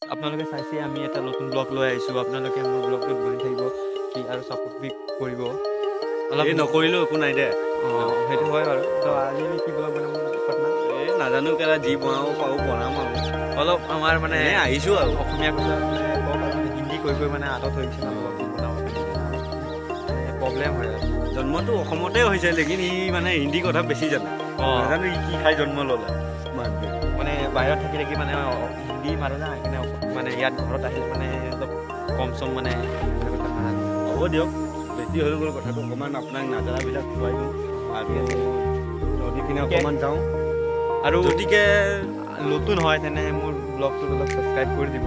আপোনালোকে চাইছে আমি এটা নতুন ব্লগ লৈ আহিছোঁ। আপোনালোকে মোৰ ব্লগটোত বনি থাকিব কি আৰু ছাপোৰ্ট কৰিব অলপ। নকৰিলেও একো নাই দে। অঁ সেইটো হয় বাৰু। তো আজি আমি কি ব্লগ বনাম পাটনা নাজানো কেলা যি বনাব পাৰোঁ বনাম আৰু অলপ আমাৰ মানে আহিছোঁ আৰু অসমীয়া কথা মানে কওক আৰু হিন্দী কৈ মানে আদত হৈ গৈছে অলপ বনাব প্ৰব্লেম হয় আৰু। জন্মটো অসমতে হৈছে লেকিন ই মানে হিন্দী কথা বেছি জানে। নাজানো ই কি খাই জন্ম ল'লে মানে বাহিৰত থাকি থাকি মানে হিন্দী মাৰে না সেইকাৰণে মানে ইয়াত ঘৰত আহিলে মানে অলপ কম চম মানে হ'ব দিয়ক বেছি হৈ গ'ল কথাটো। অকণমান আপোনাক নাজানাবিলাক খুৱাই দিওঁ আৰু নদী কিনে অকণমান যাওঁ। আৰু গতিকে নতুন হয় তেনে মোৰ ব্লগটোত অলপ ছাবস্ক্ৰাইব কৰি দিব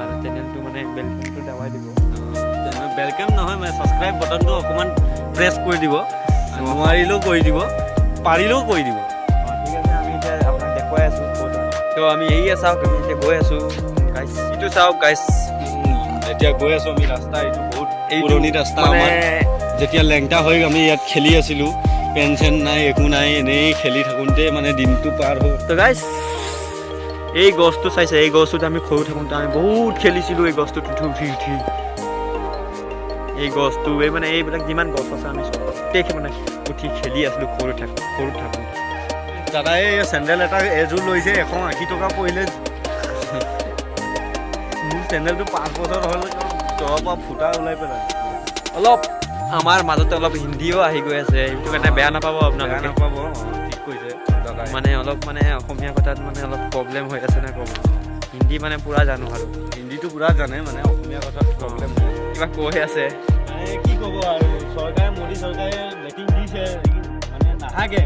আৰু চেনেলটো মানে বেলকনটো দবাই দিব। ৱেলকাম নহয় মানে ছাবস্ক্ৰাইব বাটনটো অকণমান প্ৰেছ কৰি দিব। নোৱাৰিলেও কৰি দিব, পাৰিলেও কৰি দিব। ঠিক আছে আমি এতিয়া আপোনাক দেখুৱাই আছোঁ ক'ত। তো আমি এৰিয়া চাওক আমি এতিয়া গৈ আছোঁ গাইছ। এইটো চাওক গাইছ, এতিয়া গৈ আছোঁ আমি ৰাস্তা। এইটো বহুত পুৰণি ৰাস্তা আমাৰ। যেতিয়া লেংটা হৈ আমি ইয়াত খেলি আছিলোঁ, পেঞ্চন নাই একো নাই, এনেই খেলি থাকোঁতে মানে দিনটো পাৰ হ'ল। তো গাইছ এই গছটো চাইছে, এই গছটোত আমি সৰু থাকোঁতে আমি বহুত খেলিছিলোঁ। এই গছটোত উঠি এই গছটো এই মানে এইবিলাক যিমান গছ আছে আমি চব প্ৰত্যেক মানে উঠি খেলি আছিলোঁ সৰু থাকোঁতে। দাদাই চেণ্ডেল এটা এযোৰ লৈছে 180 টকা পৰিলে। মোৰ চেণ্ডেলটো 5 বছৰ হ'ল, তলৰ পৰা ফুটা ওলাই পেলাই। অলপ আমাৰ মাজতে অলপ হিন্দীও আহি গৈ আছে, সেইটো কাৰণে বেয়া নাপাব আপোনালোকে। বেয়া নাপাব, ঠিক কৈছে দাদাই। মানে অলপ মানে অসমীয়া কথাত মানে অলপ প্ৰব্লেম হৈ আছে না ক'ব। হিন্দী মানে পূৰা জানো আৰু হিন্দীটো পূৰা জানে মানে অসমীয়া কথাত প্ৰব্লেম নাই। কিবা কৈ আছে মানে কি ক'ব আৰু চৰকাৰে মোদী চৰকাৰে লেটিং দিছে মানে নাহাগে।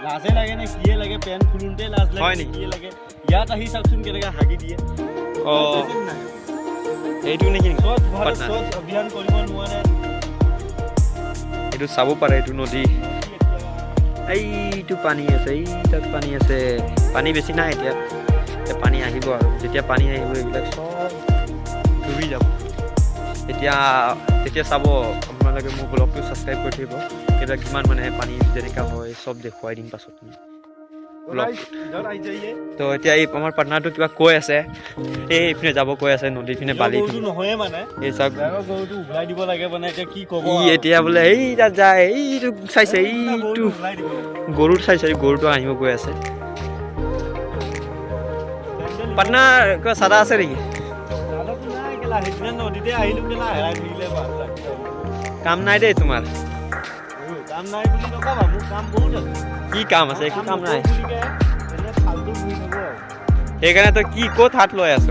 লাজে লাগে নে কিয়ে লাগে, পেণ্ট খুলোঁতে লাজ লাগে হয় নেকি? কিয়ে লাগে। ইয়াত আহি চাওকচোন কেনেকৈ হাগি দিয়ে। অঁ এইটো নেকি স্বচ্ছ ভাৰত পাটনা? স্বচ্ছ অভিযান কৰিব নোৱাৰে। এইটো চাব পাৰে, এইটো নদী। এইটো পানী আছে, এই তাত পানী আছে। পানী বেছি নাই এতিয়া পানী আহিব আৰু যেতিয়া পানী আহিব এইবিলাক চব ডুবি যাব। তেতিয়া চাব আপোনালোকে মোৰ ব্লগটো ছাবস্ক্ৰাইব কৰি থাকিব। এইবিলাক কিমান মানে পানী যেনেকুৱা হয় চব দেখুৱাই দিম পাছত তো এতিয়া এই আমাৰ পাৰ্টনাৰটো কিবা কৈ আছে, এইপিনে যাব কৈ আছে নদীৰ পিনে বালি নহয়ে মানে এই চাওক গৰুটো উঘলাই দিব লাগে মানে এতিয়া কি ক'ব। ই এতিয়া বোলে এই তাত যায়, এইটো চাইছে, এইটো গৰুটো চাইছে, গৰুটো আহিব গৈ আছে। পাৰ্টনাৰ কিবা চাদা আছে নেকি? নদীতে আহিলোঁ কেলা হেৰাই ধৰিলে। কাম নাই দেই তোমাৰ? কাম নাই বুলি নকবা, মোৰ কাম বহুত আছে। কি কাম আছে? একো কাম নাই। ফালতু ঘূৰি থাকোঁ আৰু। সেইকাৰণে তই কি ক'ত হাত লৈ আছ?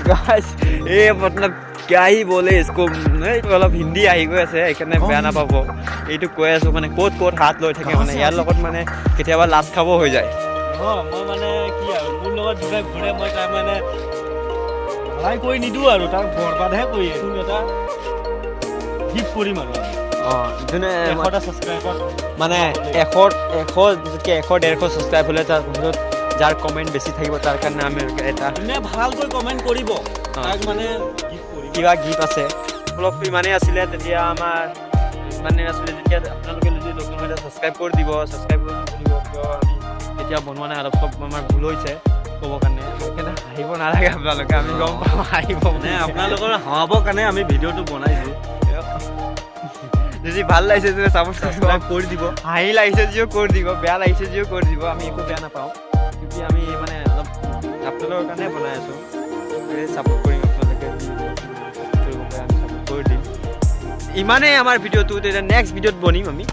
गाइस ये मतलब क्या ही बोले इसको অলপ হিন্দী আহি গৈ আছে সেইকাৰণে বেয়া নাপাব। এইটো কৈ আছোঁ মানে ক'ত হাত লৈ থাকে মানে ইয়াৰ লগত মানে কেতিয়াবা লাজ খাব হৈ যায়। মই মানে কি আৰু মোৰ লগত যোনে ঘূৰে মই তাৰ মানে সহায় কৰি নিদিওঁ আৰু তাক বৰবাদহে কৰি এটা গিফ্ট কৰিম আৰু। যোনে 100টা ছাবস্ক্ৰাইবাৰ মানে 100-150 ছাবস্ক্ৰাইব হ'লে তাৰ ভিতৰত যাৰ কমেণ্ট বেছি থাকিব তাৰ কাৰণে আমি এটা ভালকৈ কমেণ্ট কৰিব, তাক মানে কিবা গিফ্ট আছে। ব্লগটো ইমানেই আছিলে, তেতিয়া আমাৰ ইমানেই আছিলে যেতিয়া আপোনালোকে যদি নতুন হ'লে ছাবস্ক্ৰাইব কৰি দিব আমি এতিয়া বনোৱা নাই অলপ চব আমাৰ ভুল হৈছে ক'ব কাৰণে। সেইকাৰণে হাঁহিব নালাগে আপোনালোকে, আমি গম পাওঁ হাঁহিব মানে আপোনালোকৰ হাঁহাবৰ কাৰণে আমি ভিডিঅ'টো বনাইছোঁ। যদি ভাল লাগিছে যদি ছাবস্ক্ৰাইব কৰি দিব, হাঁহি লাগিছে যদিও কৰি দিব, বেয়া লাগিছে যদিও কৰি দিব, আমি একো বেয়া নাপাওঁ। কিন্তু আমি মানে অলপ আপোনালোকৰ কাৰণে বনাই আছোঁ, ছাপোৰ্ট কৰিম আপোনালোকে কৰিব পাৰে আমি ছাপোৰ্ট কৰি দিম। ইমানেই আমাৰ ভিডিঅ'টো, তেতিয়া নেক্সট ভিডিঅ'ত বনিম আমি।